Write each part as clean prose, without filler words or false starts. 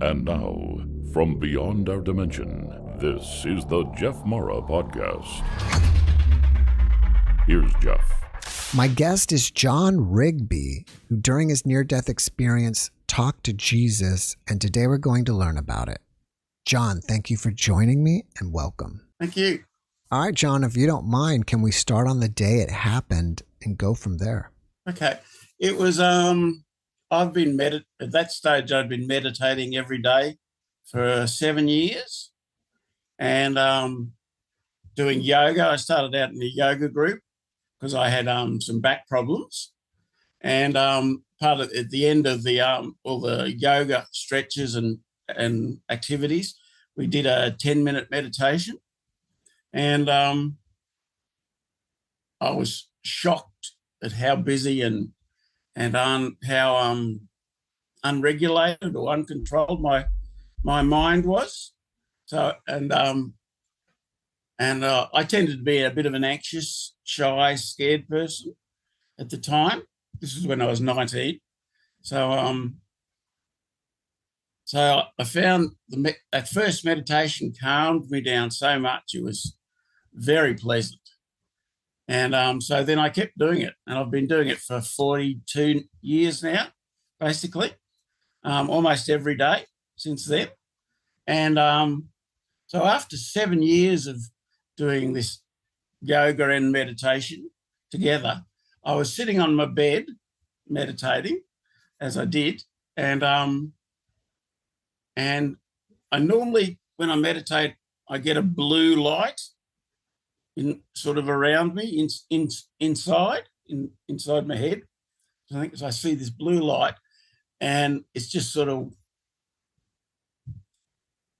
And now, from beyond our dimension, this is the JeffMara podcast. Here's Jeff. My guest is John Rigby, who during his near-death experience talked to Jesus, and today we're going to learn about it. John, thank you for joining me and welcome. Thank you. All right, John, if you don't mind, can we start on the day it happened and go from there? Okay. It was, at that stage, I'd been meditating every day for 7 years and doing yoga. I started out in a yoga group because I had some back problems. And part of at the end of the all the yoga stretches and activities, we did a 10-minute meditation. And I was shocked at how busy and how unregulated or uncontrolled my mind was. So I tended to be a bit of an anxious, shy, scared person at the time. This was when I was 19. So I found that first meditation calmed me down so much. It was very pleasant. And so then I kept doing it, and I've been doing it for 42 years now, basically, almost every day since then. And so after 7 years of doing this yoga and meditation together, I was sitting on my bed meditating as I did. And I normally, when I meditate, I get a blue light sort of around me, inside my head. I think I see this blue light, and it's just sort of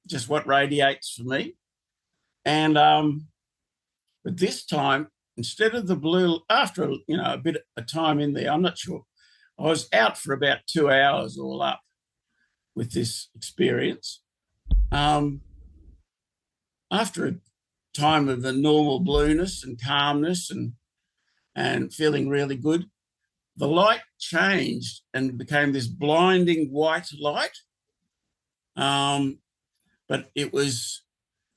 just what radiates for me. And but this time, instead of the blue, after a bit of time in there, I'm not sure, I was out for about 2 hours all up with this experience. After a time of the normal blueness and calmness and feeling really good, the light changed and became this blinding white light. But it was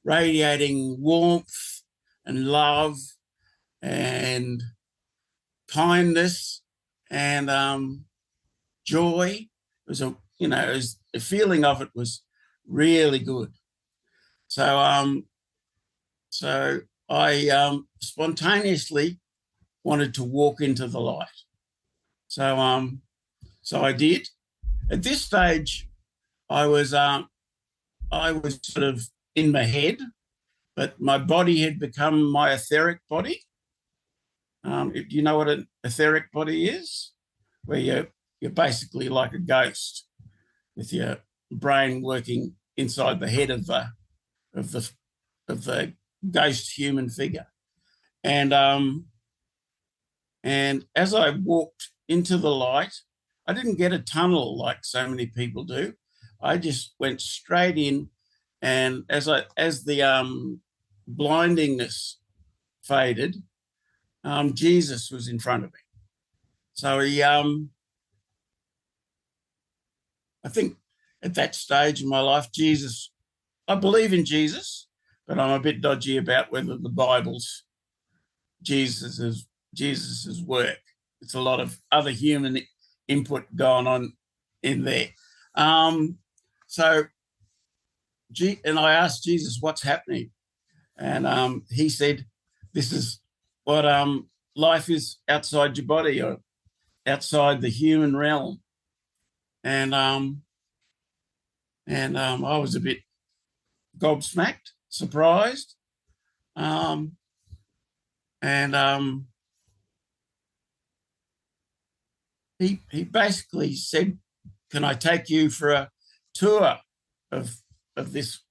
radiating warmth and love and kindness and joy. It was a feeling of it was really good. So I spontaneously wanted to walk into the light. So I did. At this stage, I was sort of in my head, but my body had become my etheric body. Do you know what an etheric body is? Where you're basically like a ghost with your brain working inside the head of the ghost human figure. And as I walked into the light, I didn't get a tunnel like so many people do. I just went straight in, and as the blindingness faded, Jesus was in front of me. So I think at that stage in my life, I believe in Jesus, but I'm a bit dodgy about whether the Bible's Jesus's work. It's a lot of other human input going on in there. And I asked Jesus, what's happening? And he said, this is what life is outside your body or outside the human realm. And I was a bit gobsmacked, surprised. He basically said, can I take you for a tour of this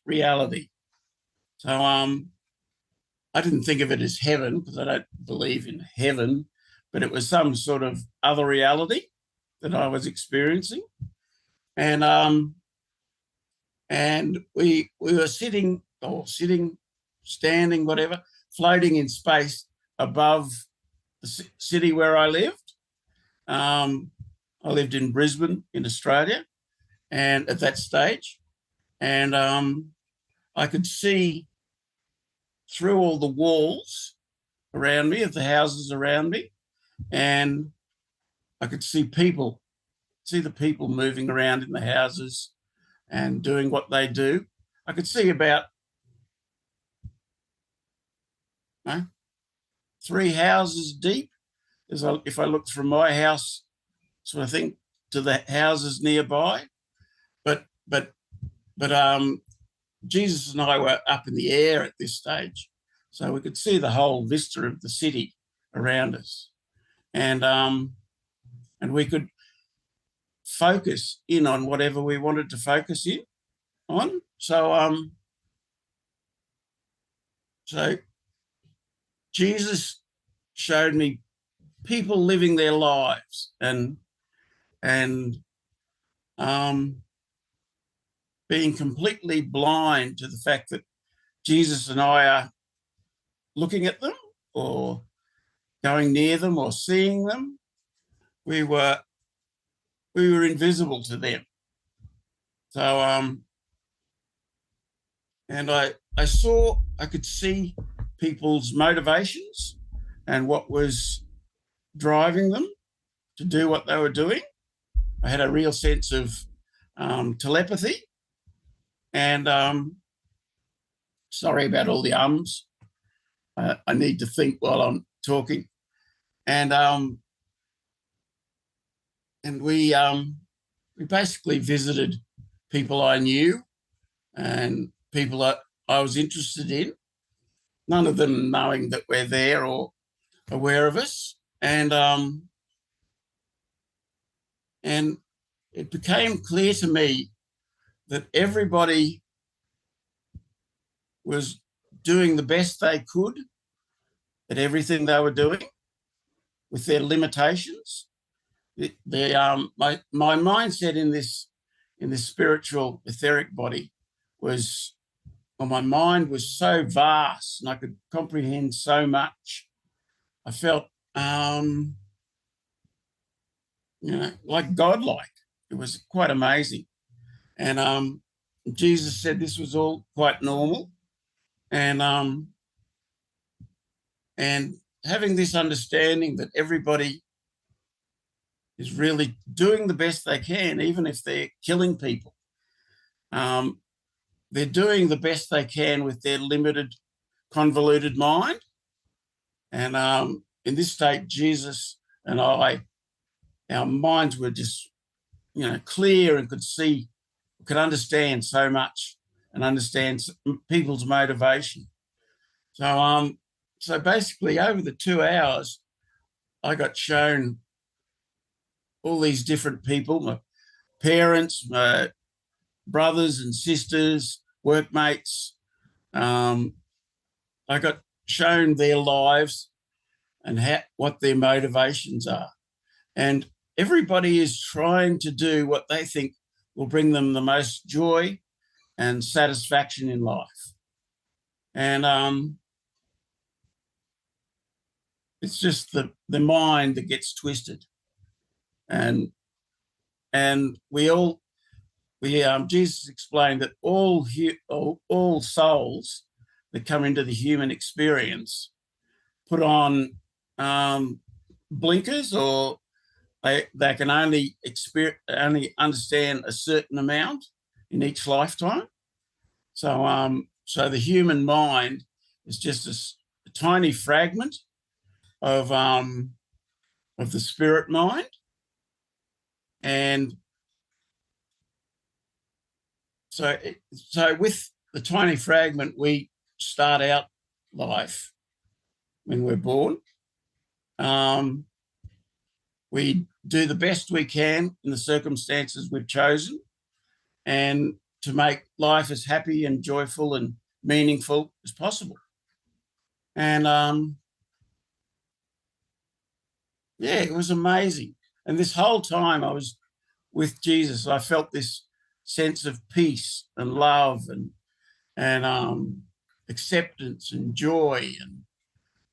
reality? So I didn't think of it as heaven because I don't believe in heaven, but it was some sort of other reality that I was experiencing. And we were sitting, standing, whatever, floating in space above the city where I lived. I lived in Brisbane in Australia, and at that stage, and I could see through all the walls around me of the houses around me, and I could see the people moving around in the houses and doing what they do. I could see about 3 houses deep if I looked from my house, sort of thing, to the houses nearby. But Jesus and I were up in the air at this stage, so we could see the whole vista of the city around us, and we could focus in on whatever we wanted to focus in on. So Jesus showed me people living their lives and being completely blind to the fact that Jesus and I are looking at them or going near them or seeing them. We were invisible to them. So and I could see people's motivations and what was driving them to do what they were doing. I had a real sense of telepathy, and sorry about all the ums. I need to think while I'm talking, and we basically visited people I knew and people that I was interested in, none of them knowing that we're there or aware of us. And it became clear to me that everybody was doing the best they could at everything they were doing with their limitations. My mindset in this spiritual etheric body was, well, my mind was so vast and I could comprehend so much. I felt like godlike. It was quite amazing. And Jesus said this was all quite normal. And having this understanding that everybody is really doing the best they can, even if they're killing people. They're doing the best they can with their limited, convoluted mind. And in this state, Jesus and I, our minds were just, clear and could understand so much and understand people's motivation. So basically over the 2 hours, I got shown all these different people, my parents, my brothers and sisters, workmates. I got shown their lives and what their motivations are. And everybody is trying to do what they think will bring them the most joy and satisfaction in life. And it's just the mind that gets twisted. And Jesus explained that all souls that come into the human experience put on blinkers, or they can only understand a certain amount in each lifetime. So the human mind is just a tiny fragment of the spirit mind. And so with the tiny fragment, we start out life when we're born. We do the best we can in the circumstances we've chosen, and to make life as happy and joyful and meaningful as possible. And it was amazing. And this whole time I was with Jesus, I felt this sense of peace and love and acceptance and joy, and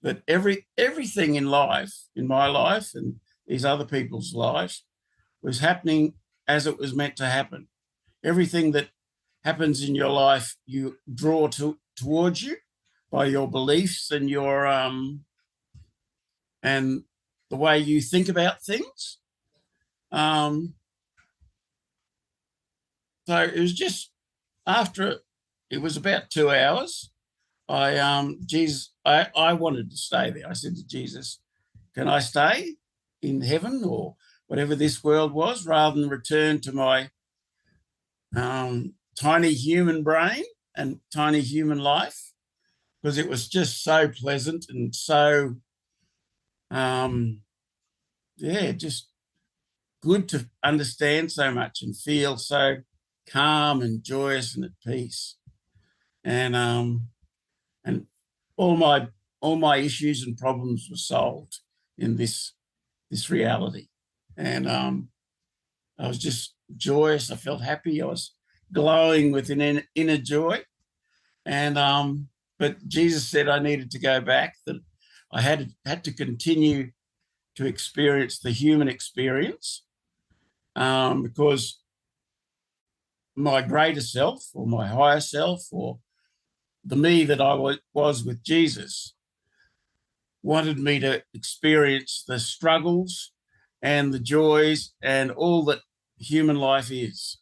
that everything in life, in my life and these other people's lives, was happening as it was meant to happen. everything that happens in your life, you draw towards you by your beliefs and your and the way you think about things. So it was just after it was about 2 hours. I wanted to stay there. I said to Jesus, "Can I stay in heaven or whatever this world was, rather than return to my tiny human brain and tiny human life?" Because it was just so pleasant and so, just good to understand so much and feel so calm and joyous and at peace. And all my issues and problems were solved in this reality. And I was just joyous. I felt happy. I was glowing with an inner joy. And but Jesus said I needed to go back, that I had to continue to experience the human experience, because my greater self or my higher self or the me that I was with Jesus wanted me to experience the struggles and the joys and all that human life is.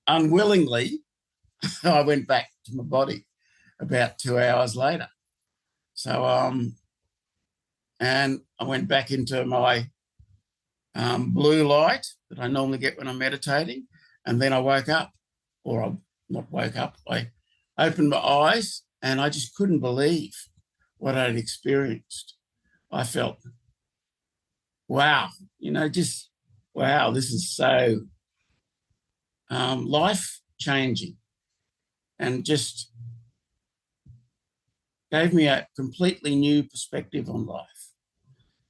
Unwillingly, I went back to my body about 2 hours later. So, and I went back into my blue light that I normally get when I'm meditating. And then I woke up, or I not woke up, I opened my eyes and I just couldn't believe what I'd experienced. I felt, wow, just, wow, this is so life-changing, and just gave me a completely new perspective on life.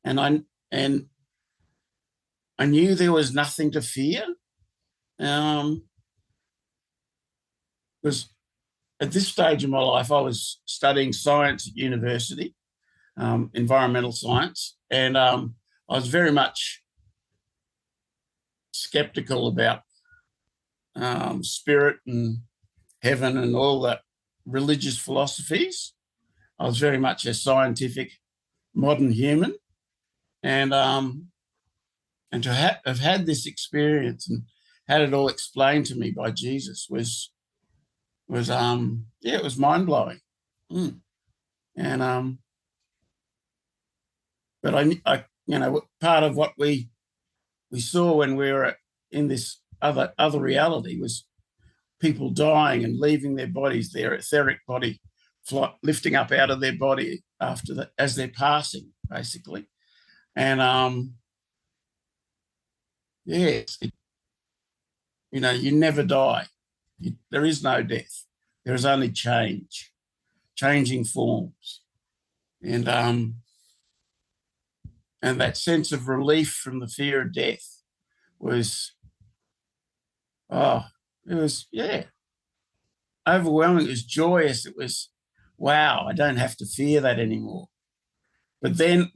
And I knew there was nothing to fear, because at this stage of my life, I was studying science at university, environmental science, and I was very much skeptical about spirit and heaven and all the religious philosophies. I was very much a scientific modern human, and to have had this experience and had it all explained to me by Jesus was it was mind blowing. And but I part of what we saw when we were in this other reality was people dying and leaving their bodies, their etheric body lifting up out of their body after that, as they're passing, basically. And yes, you never die. There is no death. There is only changing forms, and that sense of relief from the fear of death was, it was overwhelming. It was joyous. It was, wow, I don't have to fear that anymore. But then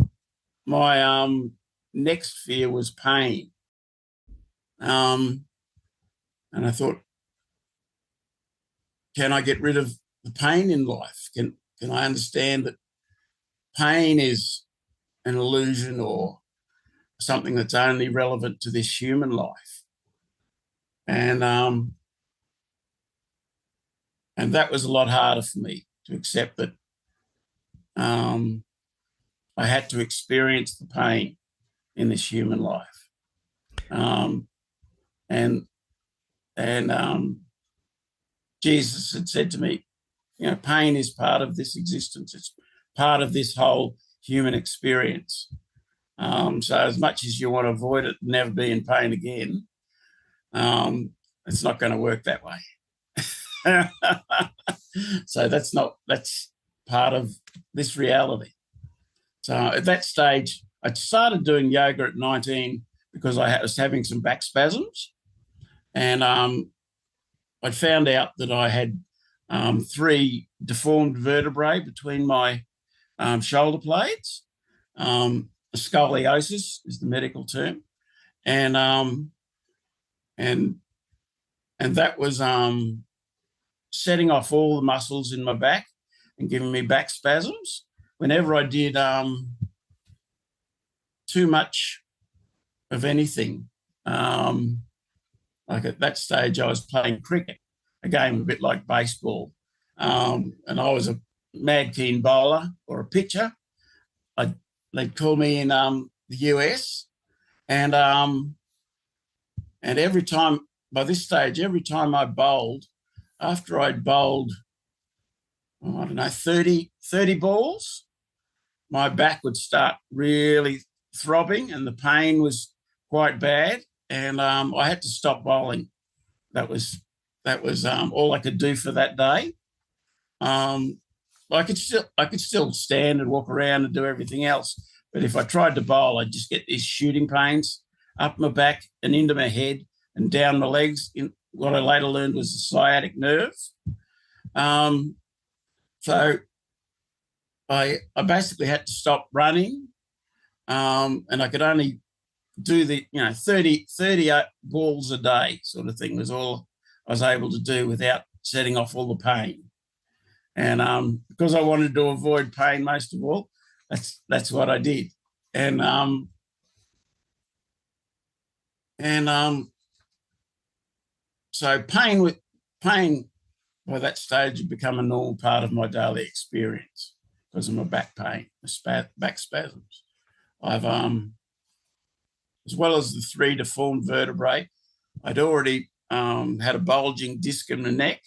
my next fear was pain. And I thought, can I get rid of the pain in life? Can I understand that pain is an illusion or something that's only relevant to this human life? And that was a lot harder for me to accept, that I had to experience the pain in this human life. And Jesus had said to me, pain is part of this existence. It's part of this whole human experience. So as much as you want to avoid it, never be in pain again, it's not going to work that way. So that's part of this reality. So at that stage, I started doing yoga at 19 because I was having some back spasms, and I found out that I had 3 deformed vertebrae between my shoulder blades. Scoliosis is the medical term. and and that was setting off all the muscles in my back and giving me back spasms. Whenever I did too much of anything, like at that stage, I was playing cricket, a game a bit like baseball, and I was a mad keen bowler or a pitcher. They'd call me in the US, and every time, by this stage, every time I bowled, after I'd bowled, I don't know, 30 balls, my back would start really throbbing and the pain was quite bad. And I had to stop bowling. That was all I could do for that day. I could still stand and walk around and do everything else. But if I tried to bowl, I'd just get these shooting pains up my back and into my head and down my legs. In what I later learned was the sciatic nerve. So I basically had to stop running, and I could only do the 30 balls a day sort of thing was all I was able to do without setting off all the pain. And because I wanted to avoid pain most of all, that's what I did. And so pain by that stage had become a normal part of my daily experience because of my back pain, back spasms. I've as well as the 3 deformed vertebrae, I'd already had a bulging disc in the neck,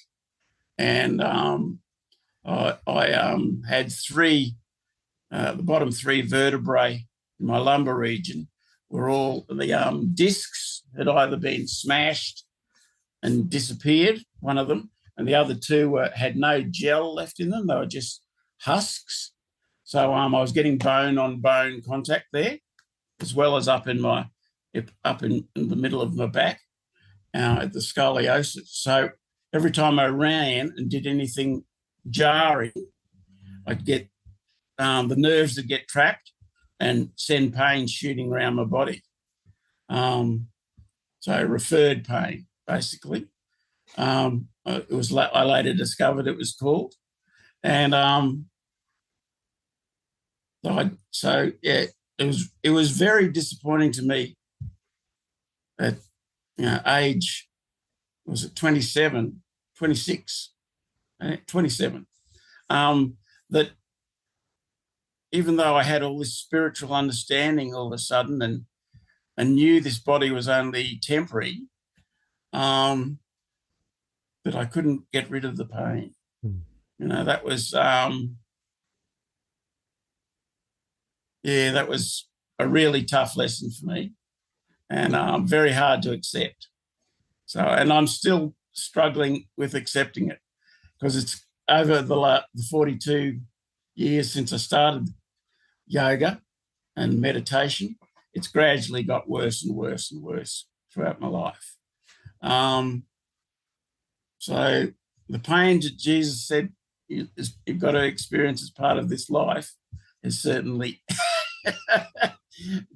and I had the bottom 3 vertebrae in my lumbar region were all the discs had either been smashed and disappeared, one of them, and the other 2 had no gel left in them. They were just husks. So I was getting bone-on-bone contact there, as well as up in the middle of my back at the scoliosis. So every time I ran and did anything jarring, I'd get the nerves that get trapped and send pain shooting around my body. So referred pain, basically. It was I later discovered it was called, and it was very disappointing to me at age, was it 27, 26, 27, that even though I had all this spiritual understanding all of a sudden and knew this body was only temporary, that I couldn't get rid of the pain. That was that was a really tough lesson for me, and very hard to accept. So, and I'm still struggling with accepting it because it's over the 42 years since I started yoga and meditation. It's gradually got worse and worse and worse throughout my life. So the pain that Jesus said you've got to experience as part of this life has certainly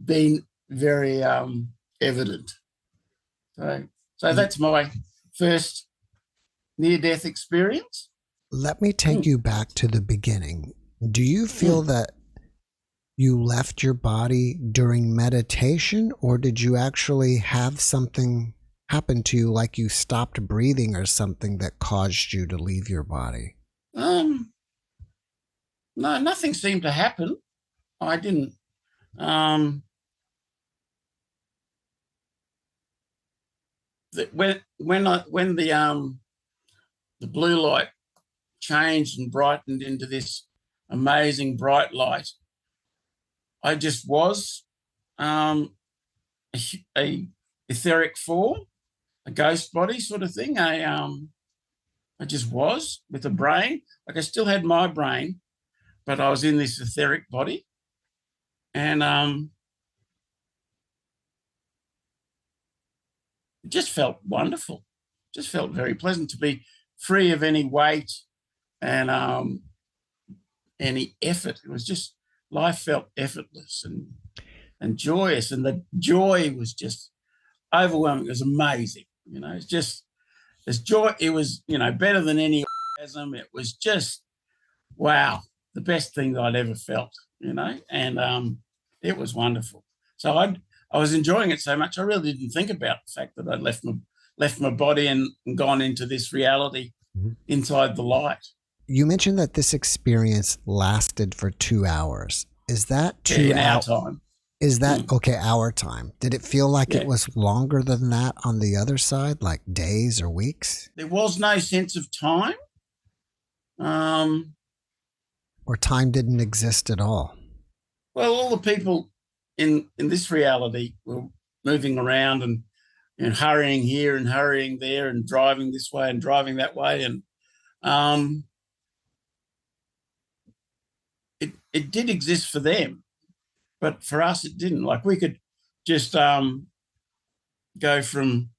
been very evident. So that's my first near-death experience. Let me take you back to the beginning. Do you feel that you left your body during meditation, or did you actually have something happen to you, like you stopped breathing or something that caused you to leave your body? No, nothing seemed to happen. I didn't. When the blue light changed and brightened into this amazing bright light, I just was a etheric form, a ghost body sort of thing. I just was with a brain. Like I still had my brain, but I was in this etheric body. And it just felt wonderful. Just felt very pleasant to be free of any weight and any effort. It was just, life felt effortless. And and joyous, and the joy was just overwhelming. It was amazing. It's just this joy. It was, better than any orgasm. It was just, wow, the best thing that I'd ever felt, and it was wonderful. So I was enjoying it so much, I really didn't think about the fact that I'd left my body and gone into this reality inside the light. You mentioned that this experience lasted for 2 hours. Is that 2 in our time? Is that okay? Our time. Did it feel like it was longer than that on the other side, like days or weeks? There was no sense of time. Or time didn't exist at all? Well, all the people in this reality were moving around and hurrying here and hurrying there and driving this way and driving that way. And it did exist for them, but for us it didn't. Like, we could just go from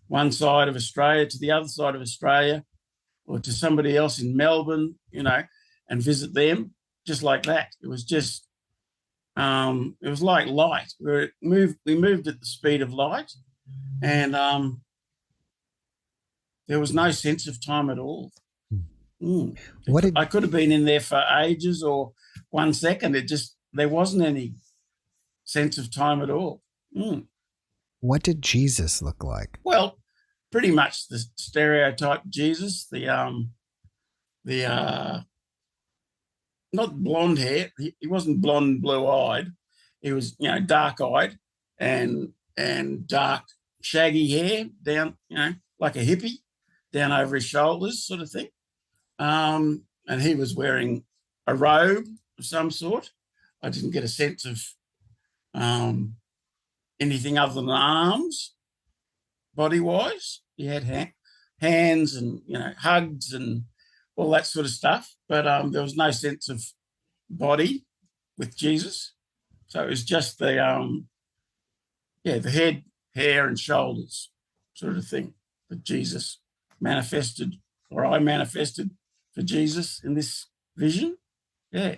one side of Australia to the other side of Australia, or to somebody else in Melbourne, and visit them just like that. It was just, it was like light. We moved at the speed of light, and there was no sense of time at all. I could have been in there for ages or 1 second. There wasn't any sense of time at all. What did Jesus look like? Well, pretty much the stereotype Jesus, the not blonde hair. He wasn't blonde, blue-eyed. He was, dark-eyed and dark, shaggy hair down, like a hippie, down over his shoulders, sort of thing. And he was wearing a robe of some sort. I didn't get a sense of anything other than arms, body-wise. He had hands and, hugs and all that sort of stuff, but there was no sense of body with Jesus. So it was just the head, hair and shoulders sort of thing that Jesus manifested, or I manifested for Jesus in this vision. Yeah,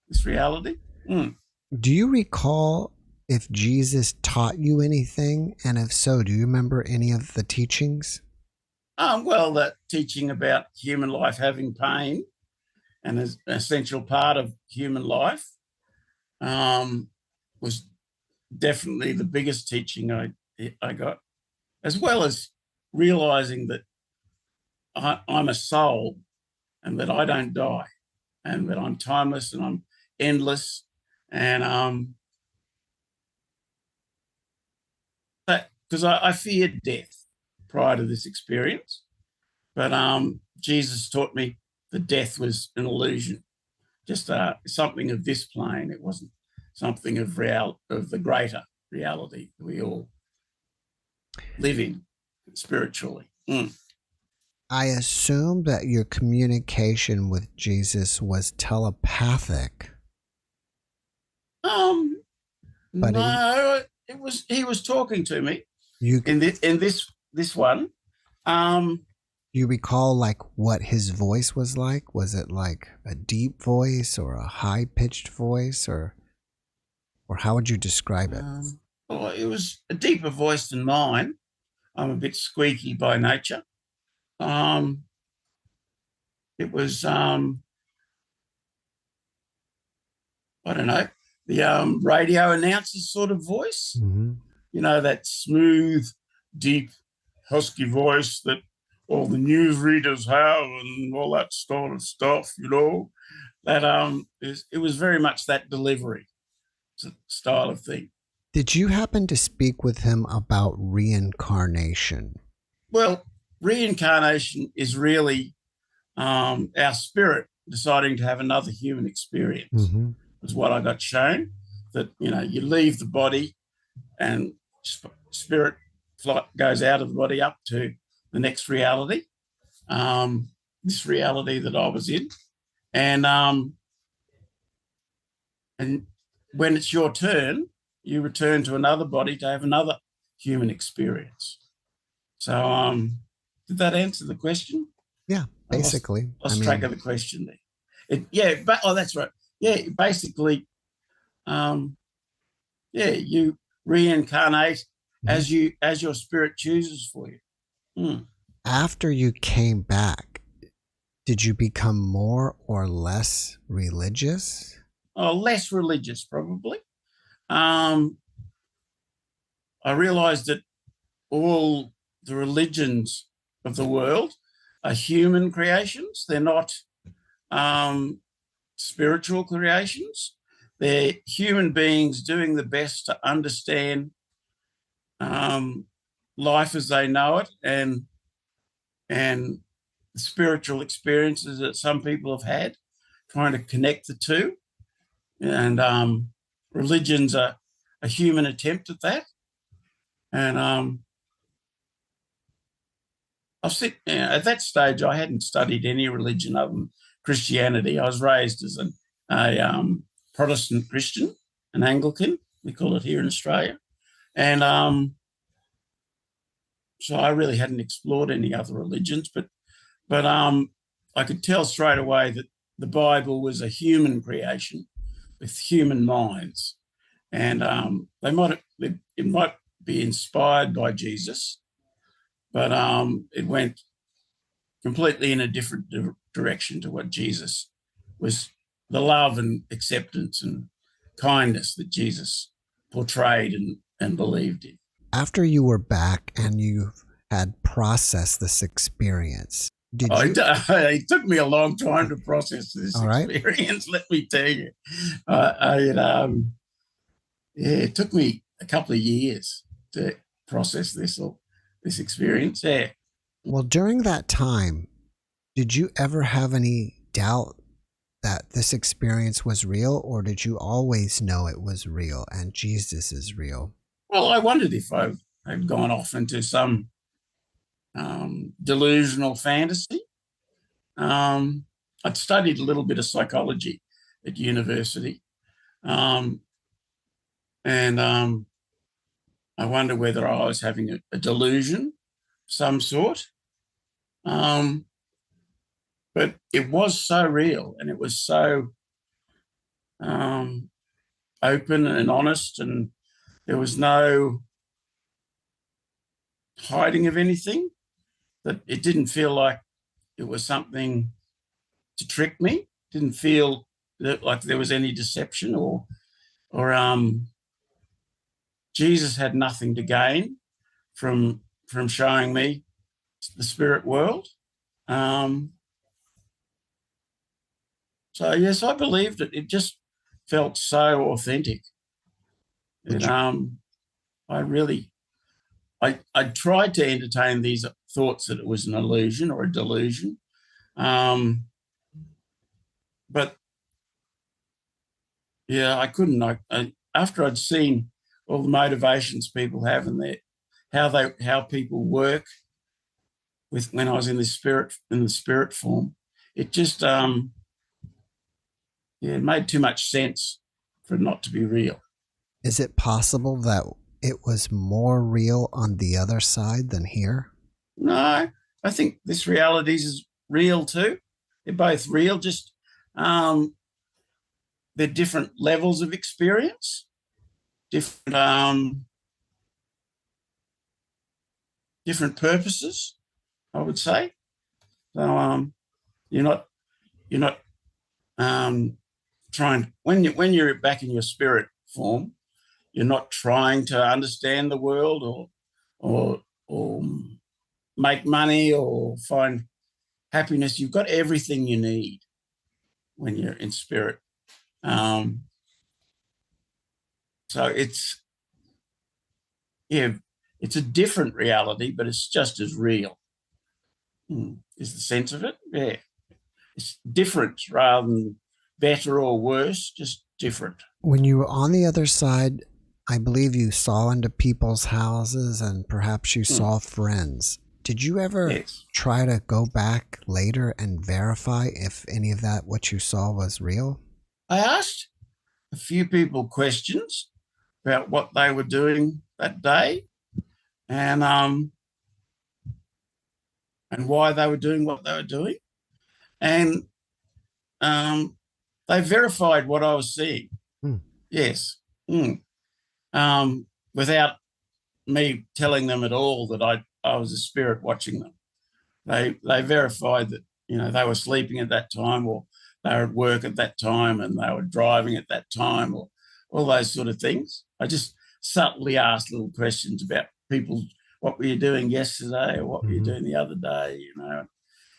this reality. Do you recall if Jesus taught you anything? And if so, do you remember any of the teachings? Well, that teaching about human life having pain and as an essential part of human life was definitely the biggest teaching I got, as well as realizing that I'm a soul and that I don't die and that I'm timeless and I'm endless. And because I feared death prior to this experience, but Jesus taught me that death was an illusion, just something of this plane. It wasn't something of the greater reality we all live in spiritually. I assume that your communication with Jesus was telepathic. But no, he was talking to me. In this one. You recall like what his voice was like? Was it like a deep voice or a high-pitched voice, or how would you describe it? It was a deeper voice than mine. I'm a bit squeaky by nature. It was I don't know, the radio announcer's sort of voice. That smooth, deep, husky voice that all the newsreaders have and all that sort of stuff, that it was very much that delivery style of thing. Did you happen to speak with him about reincarnation? Well, reincarnation is really our spirit deciding to have another human experience. Was what I got shown, that, you leave the body and spirit goes out of the body up to the next reality, this reality that I was in. And when it's your turn, you return to another body to have another human experience. So did that answer the question? Yeah, basically. Lost track of the question there. That's right. Yeah, basically, you reincarnate as your spirit chooses for you. After you came back, did you become more or less religious? Oh, less religious, probably. I realized that all the religions of the world are human creations. They're not spiritual creations. They're human beings doing the best to understand life as they know it, and the spiritual experiences that some people have had, trying to connect the two. And religions are a human attempt at that. And at that stage, I hadn't studied any religion other than Christianity. I was raised as a Protestant Christian, an Anglican, we call it here in Australia. And so I really hadn't explored any other religions, but I could tell straight away that the Bible was a human creation with human minds, and it might be inspired by Jesus, but it went completely in a different direction to what Jesus was, the love and acceptance and kindness that Jesus portrayed and believed in. After you were back and you had processed this experience, it took me a long time to process this experience, let me tell you. It took me a couple of years to process this experience. Yeah. Well, during that time, did you ever have any doubt that this experience was real, or did you always know it was real and Jesus is real? Well, I wondered if I had gone off into some delusional fantasy. I'd studied a little bit of psychology at university, and I wonder whether I was having a delusion of some sort. But it was so real, and it was so open and honest, and there was no hiding of anything, that it didn't feel like it was something to trick me. It didn't feel like there was any deception or Jesus had nothing to gain from showing me the spirit world. So yes, I believed it. It just felt so authentic. And I tried to entertain these thoughts that it was an illusion or a delusion. But yeah, I couldn't. After I'd seen all the motivations people have and how people work with, when I was in the spirit form, it just it made too much sense for it not to be real. Is it possible that it was more real on the other side than here? No, I think this reality is real too. They're both real, just they're different levels of experience, different purposes, I would say. So you're not trying, when you're back in your spirit form, you're not trying to understand the world or make money or find happiness. You've got everything you need when you're in spirit. So it's a different reality, but it's just as real. Is the sense of it? Yeah. It's different rather than better or worse, just different. When you were on the other side, I believe you saw into people's houses and perhaps you saw friends. Did you ever try to go back later and verify if any of that, what you saw, was real? I asked a few people questions about what they were doing that day and why they were doing what they were doing. And they verified what I was seeing. Yes. without me telling them at all that I was a spirit watching them. They verified that, you know, they were sleeping at that time, or they were at work at that time, and they were driving at that time, or all those sort of things. I just subtly asked little questions about people. What were you doing yesterday, or what were you doing the other day? You know,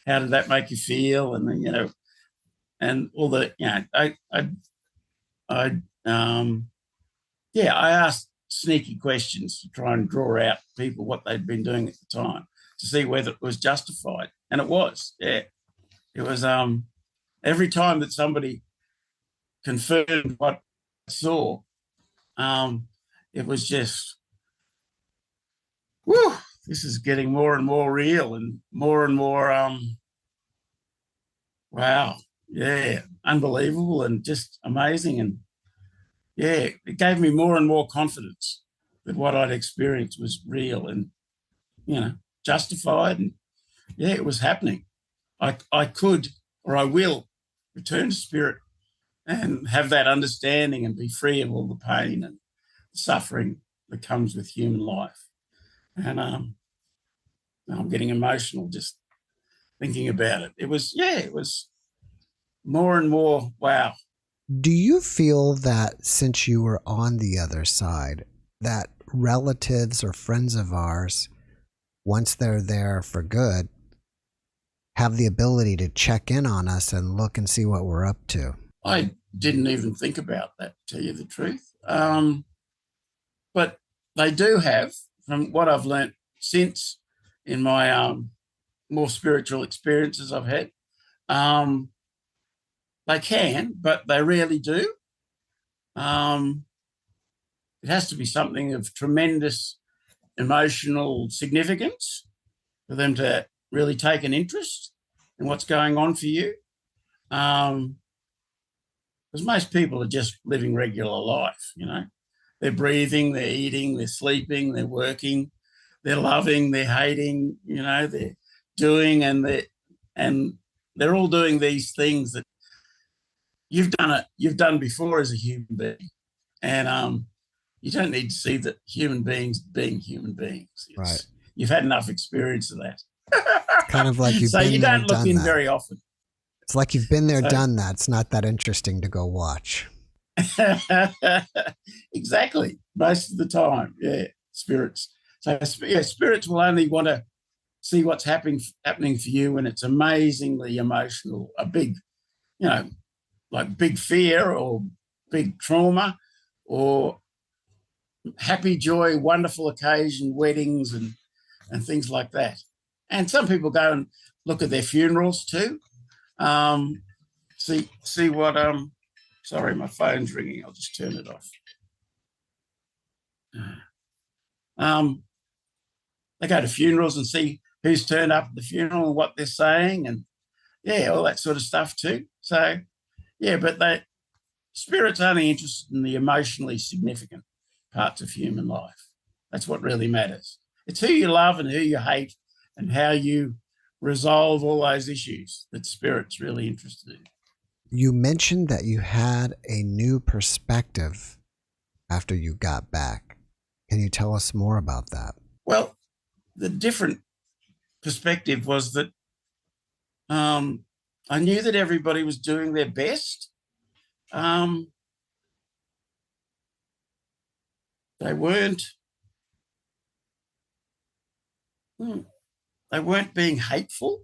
how did that make you feel? And then, you know, and all the, you know, I asked sneaky questions to try and draw out people what they'd been doing at the time, to see whether it was justified. And it was, yeah. It was every time that somebody confirmed what I saw, it was just, whew, this is getting more and more real and more, wow, yeah, unbelievable and just amazing. And yeah, it gave me more and more confidence that what I'd experienced was real and, you know, justified. And yeah, it was happening. I could, or I will, return to spirit and have that understanding and be free of all the pain and suffering that comes with human life. And I'm getting emotional just thinking about it. It was more and more, wow. Do you feel that since you were on the other side, that relatives or friends of ours, once they're there for good, have the ability to check in on us and look and see what we're up to? I didn't even think about that, to tell you the truth. But they do have, from what I've learnt since in my more spiritual experiences I've had. They can, but they rarely do. It has to be something of tremendous emotional significance for them to really take an interest in what's going on for you. Because most people are just living regular life, you know. They're breathing, they're eating, they're sleeping, they're working, they're loving, they're hating, you know, they're doing, and they're all doing these things that you've done before as a human being. And you don't need to see that human beings being human beings. Right. You've had enough experience of that. It's kind of like you've so been you there, don't look done in that. very often. It's like you've been there, done that. It's not that interesting to go watch. Exactly. Most of the time, yeah, spirits. So yeah, spirits will only want to see what's happening for you when it's amazingly emotional, a big, you know, like big fear or big trauma or happy joy, wonderful occasion, weddings and things like that. And some people go and look at their funerals too. See what sorry, my phone's ringing. I'll just turn it off. They go to funerals and see who's turned up at the funeral and what they're saying, and yeah, all that sort of stuff too. So yeah, but spirit's only interested in the emotionally significant parts of human life. That's what really matters. It's who you love and who you hate and how you resolve all those issues that spirit's really interested in. You mentioned that you had a new perspective after you got back. Can you tell us more about that? Well, the different perspective was that I knew that everybody was doing their best. They weren't being hateful.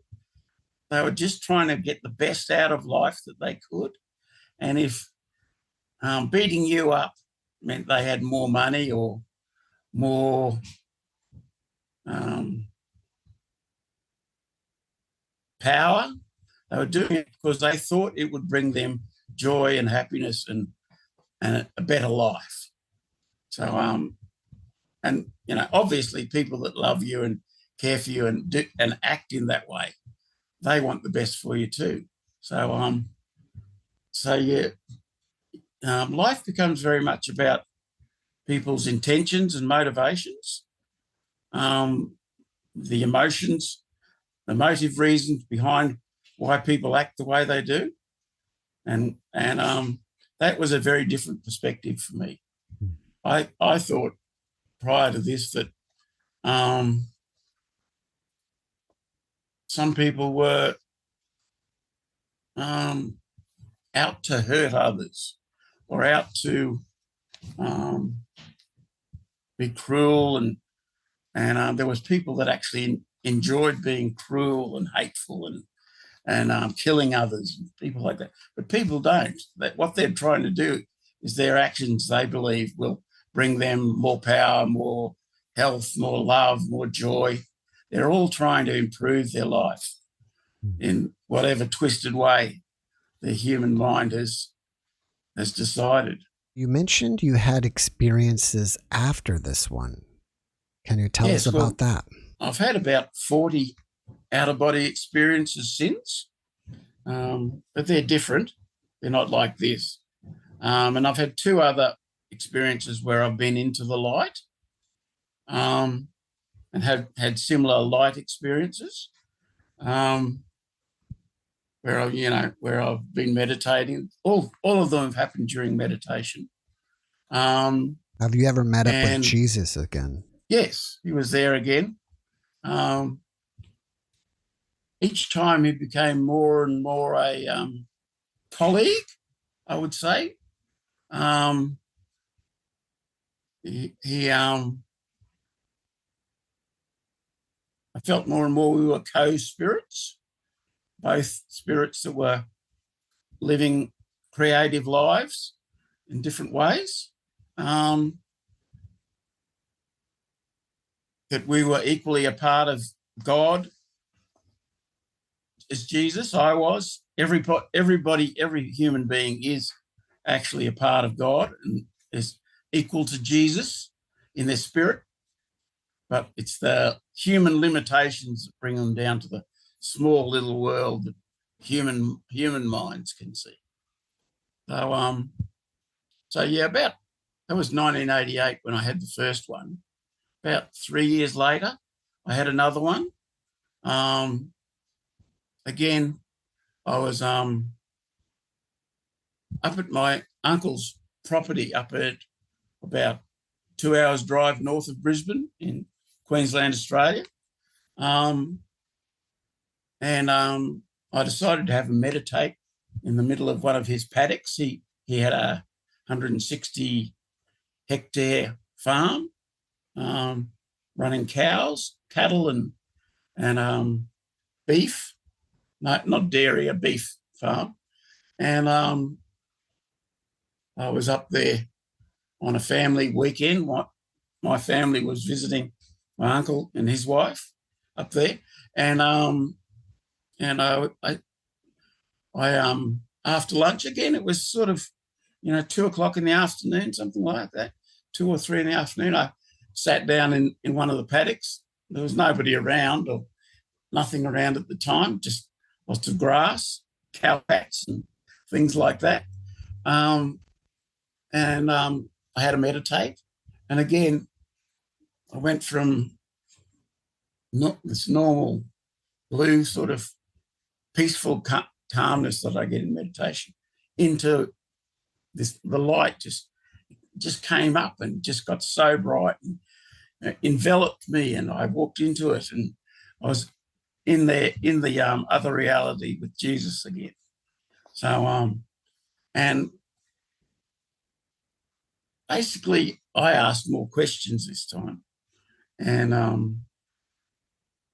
They were just trying to get the best out of life that they could. And if beating you up meant they had more money or more power, they were doing it because they thought it would bring them joy and happiness and a better life. So, and, you know, obviously people that love you and care for you and do, and act in that way, they want the best for you too. So, yeah, life becomes very much about people's intentions and motivations, the emotions, the motive reasons behind why people act the way they do. And that was a very different perspective for me. I thought prior to this that some people were out to hurt others or out to be cruel, and there was people that actually enjoyed being cruel and hateful and killing others, people like that. But people don't. What they're trying to do is their actions, they believe, will bring them more power, more health, more love, more joy. They're all trying to improve their life in whatever twisted way the human mind has decided. You mentioned you had experiences after this one. Can you tell us about that? I've had about 40 out-of-body experiences since, but they're different. They're not like this. And I've had 2 other experiences where I've been into the light and have had similar light experiences where I've been meditating. All of them have happened during meditation. Have you ever met up with Jesus again? Yes, he was there again. Each time he became more and more a colleague, I would say. I felt more and more we were co-spirits, both spirits that were living creative lives in different ways. That we were equally a part of God as Jesus. I was. Everybody, every human being is actually a part of God and is equal to Jesus in their spirit. But it's the human limitations that bring them down to the small little world that human minds can see. So yeah, that was 1988 when I had the first one. About 3 years later, I had another one. Again, I was up at my uncle's property up at about 2 hours drive north of Brisbane in Queensland, Australia. And I decided to have him meditate in the middle of one of his paddocks. He had a 160 hectare farm, running cows, cattle, and beef. No, not dairy, a beef farm. And I was up there on a family weekend. My family was visiting my uncle and his wife up there, and I after lunch again, it was sort of 2 o'clock in the afternoon, something like that, 2 or 3 in the afternoon. I sat down in one of the paddocks. There was nobody around or nothing around at the time, just lots of grass, cow pats and things like that. And I had to meditate. And again, I went from this normal blue sort of peaceful calmness that I get in meditation into the light just came up and just got so bright and enveloped me, and I walked into it, and I was in the other reality with Jesus again. So and basically I asked more questions this time and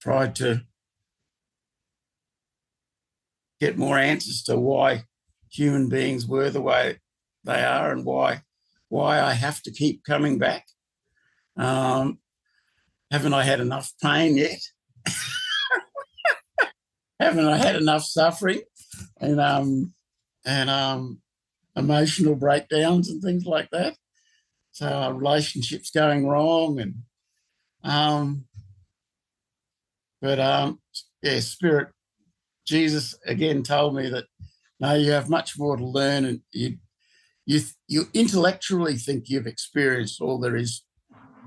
tried to get more answers to why human beings were the way they are and why I have to keep coming back. Haven't I had enough pain yet? Haven't I had enough suffering and emotional breakdowns and things like that? So relationships going wrong yeah, Spirit, Jesus again told me that no, you have much more to learn, and you intellectually think you've experienced all there is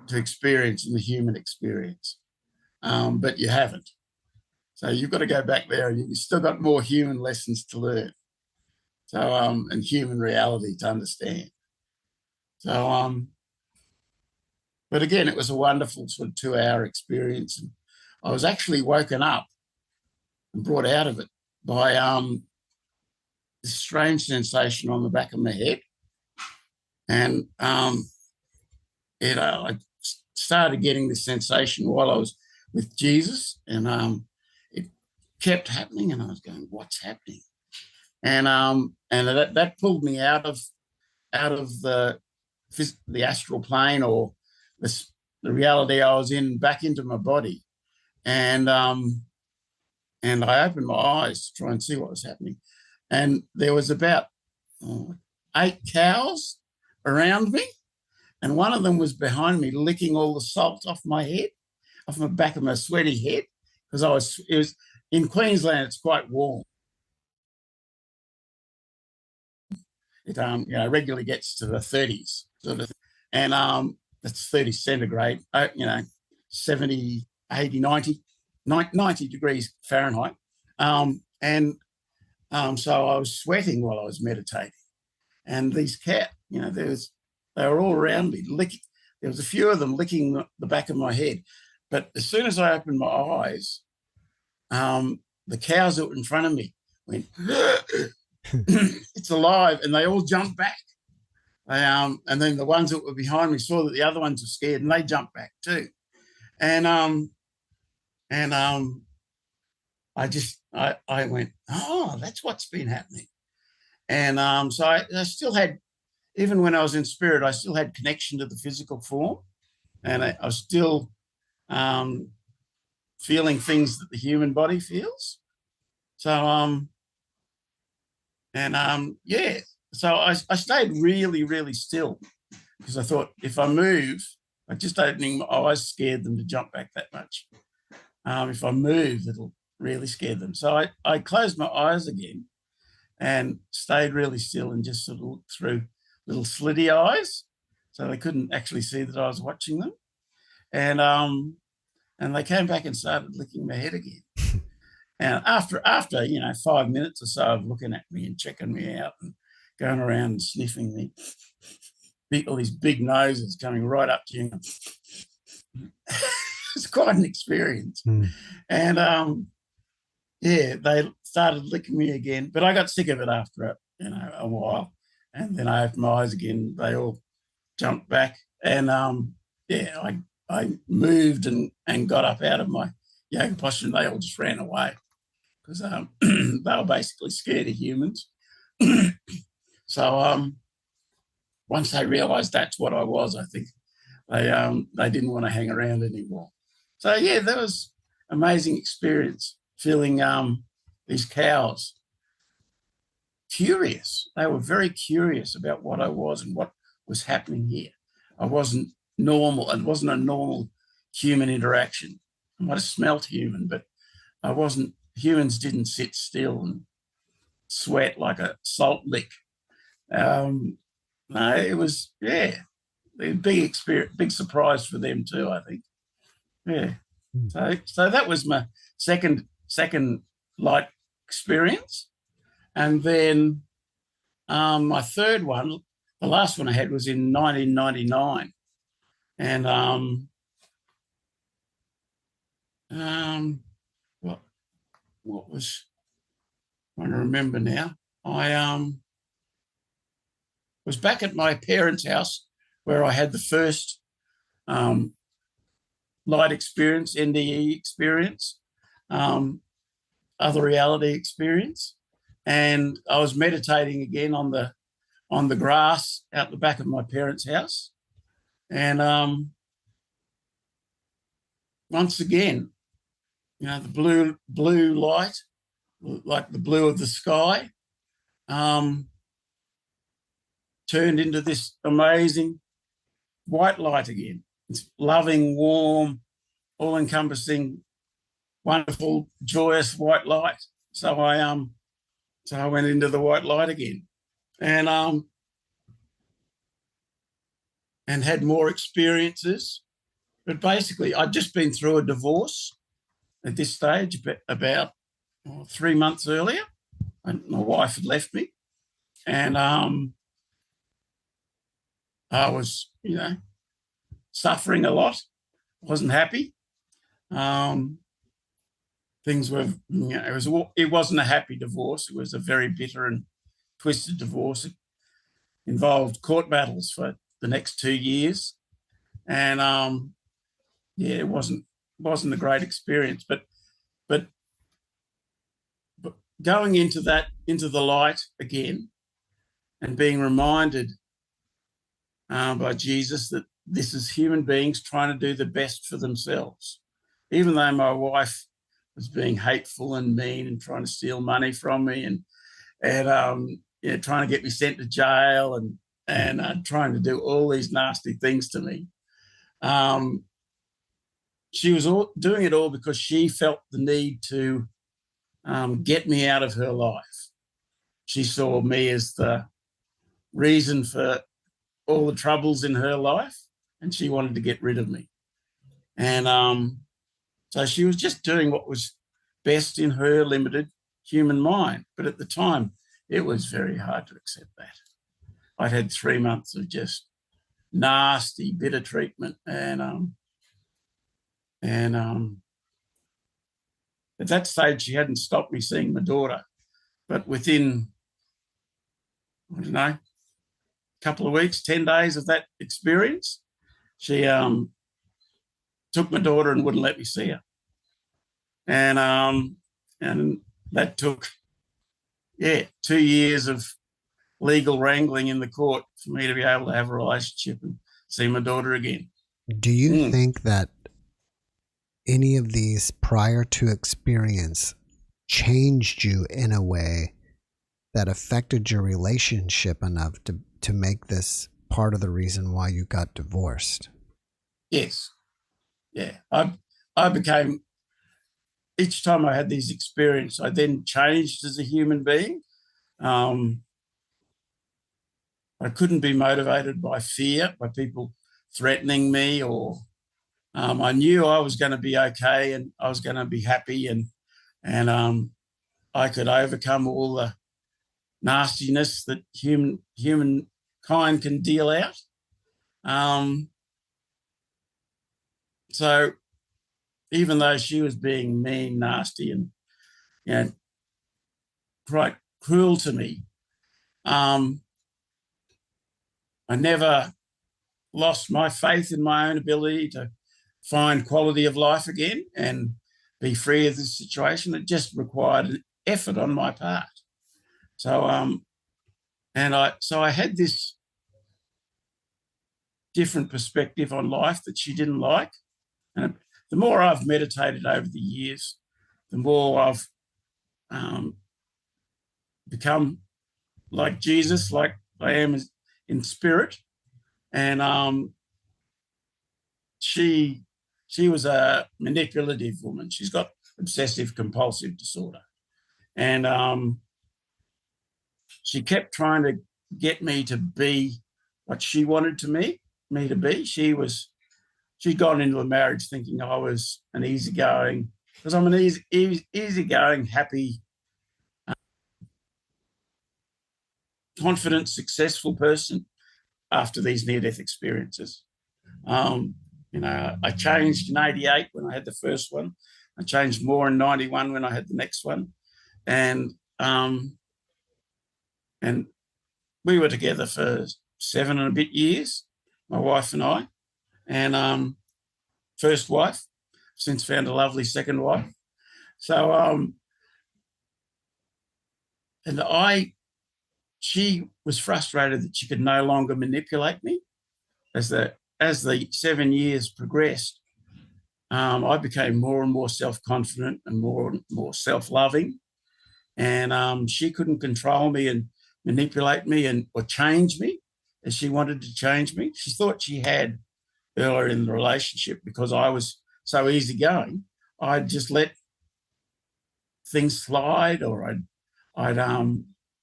to experience in the human experience, but you haven't. So you've got to go back there, and you've still got more human lessons to learn. So and human reality to understand. So But again, it was a wonderful sort of 2-hour experience. And I was actually woken up and brought out of it by this strange sensation on the back of my head. And I started getting this sensation while I was with Jesus, and it kept happening, and I was going, "What's happening?" And that pulled me out of the astral plane, or the reality I was in, back into my body, and I opened my eyes to try and see what was happening, and there was about 8 cows around me, and one of them was behind me licking all the salt off my head, off the back of my sweaty head, because it was in Queensland. It's quite warm. It regularly gets to the 30s sort of, and that's 30 centigrade, 70, 80, 90 degrees Fahrenheit. So I was sweating while I was meditating, and these cats, they were all around me licking. There was a few of them licking the back of my head, but as soon as I opened my eyes, the cows that were in front of me went, "It's alive," and they all jumped back. And then the ones that were behind me saw that the other ones were scared, and they jumped back too. And I went, "Oh, that's what's been happening." And so I still had, even when I was in spirit, I still had connection to the physical form, and I was still feeling things that the human body feels. So so I stayed really, really still, because I thought, if I move, just opening my eyes scared them to jump back that much. If I move, it'll really scare them. So I closed my eyes again and stayed really still, and just sort of looked through little slitty eyes, so they couldn't actually see that I was watching them. And they came back and started licking my head again. And after 5 minutes or so of looking at me and checking me out and going around and sniffing me, all these big noses coming right up to you, it's quite an experience. And they started licking me again, but I got sick of it after a while. And then I opened my eyes again. They all jumped back, and I moved and got up out of my yoga posture, and they all just ran away, because they were basically scared of humans. So once they realised that's what I was, I think they didn't want to hang around anymore. So yeah, that was an amazing experience, feeling these cows curious. They were very curious about what I was and what was happening here. I wasn't normal. It wasn't a normal human interaction. I might have smelt human, but I wasn't. Humans didn't sit still and sweat like a salt lick. No, it was, a big experience, big surprise for them too, I think. Yeah. So that was my second light experience. And then my third one, the last one I had, was in 1999. And what was, I want to remember now. I was back at my parents' house, where I had the first light experience, NDE experience, other reality experience. And I was meditating again on the grass out the back of my parents' house. And once again, the blue light, like the blue of the sky, turned into this amazing white light again. It's loving, warm, all-encompassing, wonderful, joyous white light. So I went into the white light again, and had more experiences. But basically, I'd just been through a divorce at this stage, about 3 months earlier. And my wife had left me, and I was, suffering a lot. Wasn't happy. Things were, it wasn't a happy divorce. It was a very bitter and twisted divorce. It involved court battles for the next 2 years, and it wasn't a great experience. But going into the light again, and being reminded by Jesus that this is human beings trying to do the best for themselves. Even though my wife was being hateful and mean and trying to steal money from me and trying to get me sent to jail and trying to do all these nasty things to me, she was doing it all because she felt the need to get me out of her life. She saw me as the reason for all the troubles in her life, and she wanted to get rid of me. And so she was just doing what was best in her limited human mind. But at the time, it was very hard to accept that. I'd had 3 months of just nasty, bitter treatment, and at that stage, she hadn't stopped me seeing my daughter. But within, I don't know, a couple of weeks, 10 days of that experience, she took my daughter and wouldn't let me see her. And that took, 2 years of legal wrangling in the court for me to be able to have a relationship and see my daughter again. Do you think that any of these prior to experience changed you in a way that affected your relationship enough to make this part of the reason why you got divorced? Yes. Yeah. I became, each time I had these experiences, I then changed as a human being. I couldn't be motivated by fear, by people threatening me, or I knew I was going to be okay and I was going to be happy, and I could overcome all the nastiness that humankind can deal out. So even though she was being mean, nasty, and quite cruel to me, I never lost my faith in my own ability to find quality of life again and be free of this situation. It just required an effort on my part. So, I had this different perspective on life that she didn't like. And the more I've meditated over the years, the more I've become like Jesus, like I am in spirit. And she was a manipulative woman. She's got obsessive compulsive disorder. And she kept trying to get me to be what she wanted me to be. She'd gone into a marriage thinking I was an easygoing, because I'm an easygoing, happy, confident, successful person after these near-death experiences. I changed in 88 when I had the first one. I changed more in 91 when I had the next one. And we were together for 7 and a bit years, my wife and I. And first wife, since found a lovely second wife. So, she was frustrated that she could no longer manipulate me. As the 7 years progressed, I became more and more self-confident and more self-loving. And she couldn't control me and manipulate me or change me as she wanted to change me. She thought she had earlier in the relationship, because I was so easygoing. I'd just let things slide, or I'd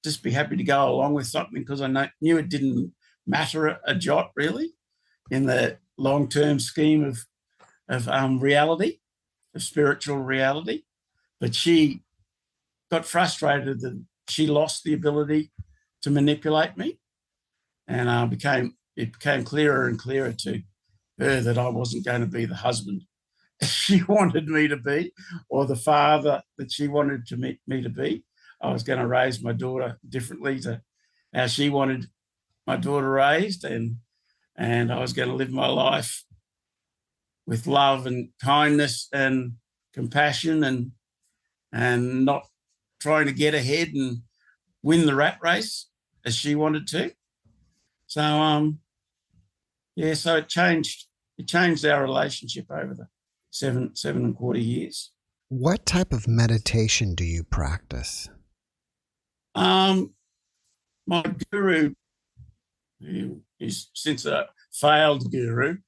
just be happy to go along with something because I knew it didn't matter a jot, really, in the long-term scheme of reality, of spiritual reality. But she got frustrated that she lost the ability to manipulate me, and it became clearer and clearer to her that I wasn't going to be the husband she wanted me to be, or the father that she wanted me to be. I was going to raise my daughter differently to how she wanted my daughter raised, and I was going to live my life with love and kindness and compassion, and not trying to get ahead and win the rat race as she wanted to. So so it changed our relationship over the seven and a quarter years. What type of meditation do you practice? My guru, who is since a failed guru,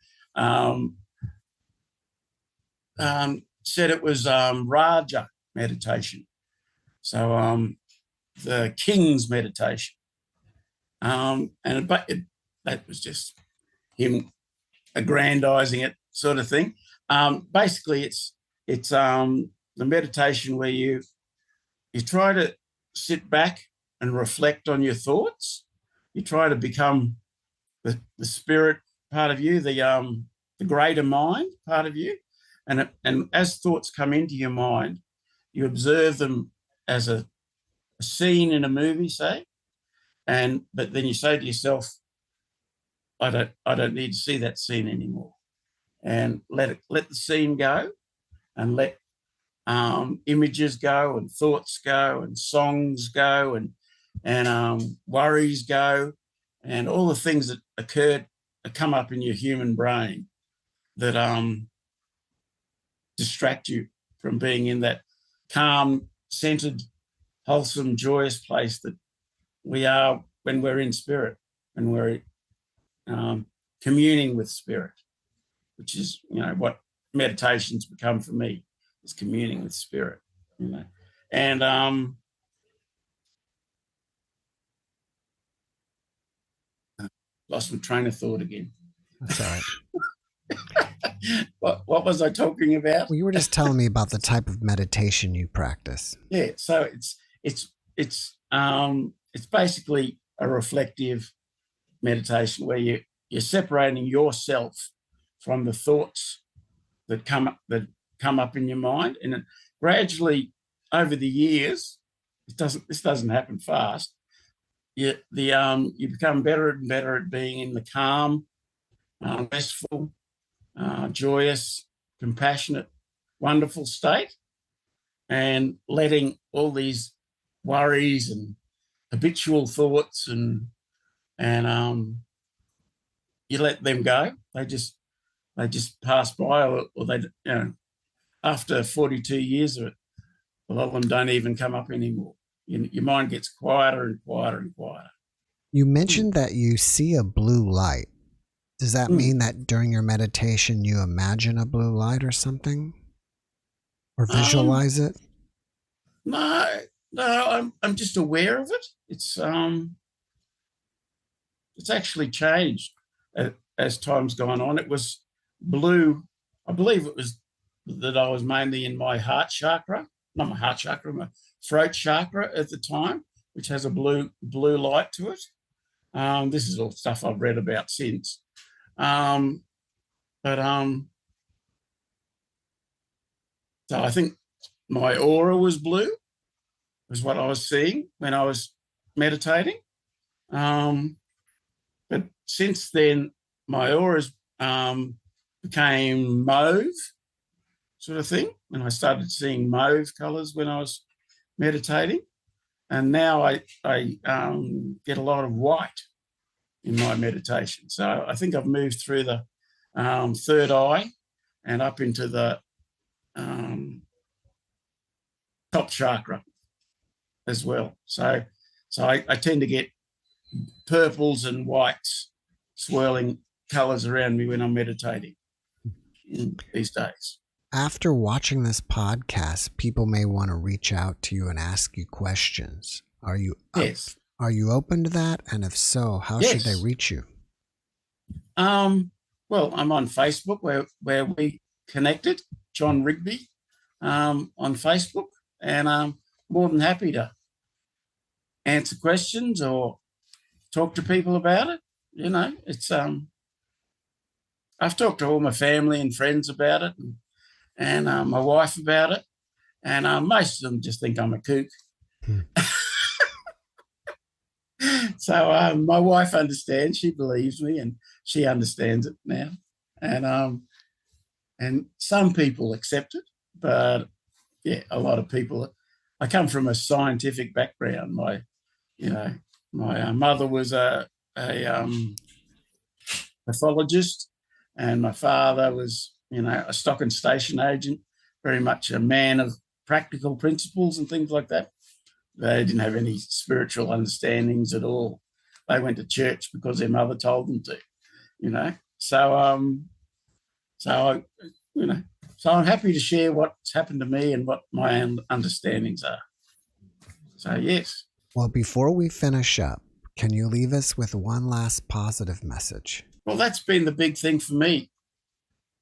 said it was Raja meditation. So the king's meditation. That was just him aggrandizing it, sort of thing. Basically, it's the meditation where you try to sit back and reflect on your thoughts. You try to become the spirit part of you, the greater mind part of you, and as thoughts come into your mind, you observe them as a scene in a movie, say, but then you say to yourself, I don't need to see that scene anymore, and let the scene go, and let images go, and thoughts go, and songs go, and worries go, and all the things that come up in your human brain that distract you from being in that calm, centered, wholesome, joyous place that we are when we're in spirit, when we're communing with spirit, which is, what meditation's become for me, is communing with spirit, and lost my train of thought again. That's all right. What was I talking about? Well, you were just telling me about the type of meditation you practice. Yeah, so it's basically a reflective meditation where you're separating yourself from the thoughts that come up in your mind, and it gradually over the years, this doesn't happen fast. You become better and better at being in the calm, restful, joyous, compassionate, wonderful state, and letting all these worries and habitual thoughts and you let them go. They just pass by, or they, after 42 years of it, a lot of them don't even come up anymore. Your mind gets quieter and quieter and quieter. You mentioned that you see a blue light. Does that mean that during your meditation you imagine a blue light or something? Or visualize it? No, I'm just aware of it. It's actually changed as time's gone on. It was blue. I believe it was that I was mainly in my heart chakra, not my heart chakra, my throat chakra at the time, which has a blue light to it. This is all stuff I've read about since. So I think my aura was blue, was what I was seeing when I was meditating. But since then, my auras became mauve, sort of thing, and I started seeing mauve colours when I was meditating. And now I get a lot of white in my meditation. So I think I've moved through the third eye and up into the top chakra as well. So I tend to get purples and whites swirling colours around me when I'm meditating these days. After watching this podcast, people may want to reach out to you and ask you questions. Are you Yes. Are you open to that? And if so, how should they reach you? Well, I'm on Facebook where we connected, John Rigby, on Facebook, and I'm more than happy to answer questions or talk to people about it. It's I've talked to all my family and friends about it, and my wife about it, and most of them just think I'm a kook. So my wife understands. She believes me, and she understands it now. And some people accept it, but yeah, a lot of people. I come from a scientific background. My mother was a pathologist, and my father was, a stock and station agent, very much a man of practical principles and things like that. They didn't have any spiritual understandings at all. They went to church because their mother told them to, So I'm happy to share what's happened to me and what my understandings are. So, yes. Well, before we finish up, can you leave us with one last positive message? Well, that's been the big thing for me.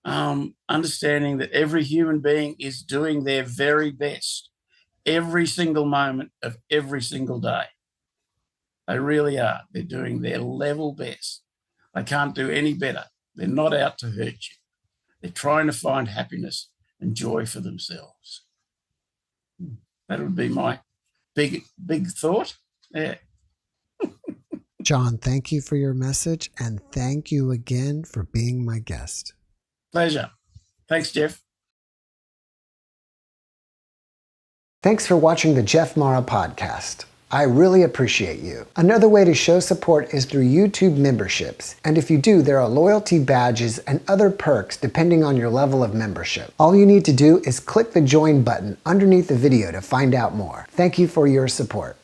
Understanding that every human being is doing their very best every single moment of every single day. They really are. They're doing their level best. They can't do any better. They're not out to hurt you. They're trying to find happiness and joy for themselves. That would be my big thought. Yeah. John, thank you for your message, and thank you again for being my guest. Pleasure. Thanks, Jeff. Thanks for watching the JeffMara podcast. I really appreciate you. Another way to show support is through YouTube memberships. And if you do, there are loyalty badges and other perks depending on your level of membership. All you need to do is click the join button underneath the video to find out more. Thank you for your support.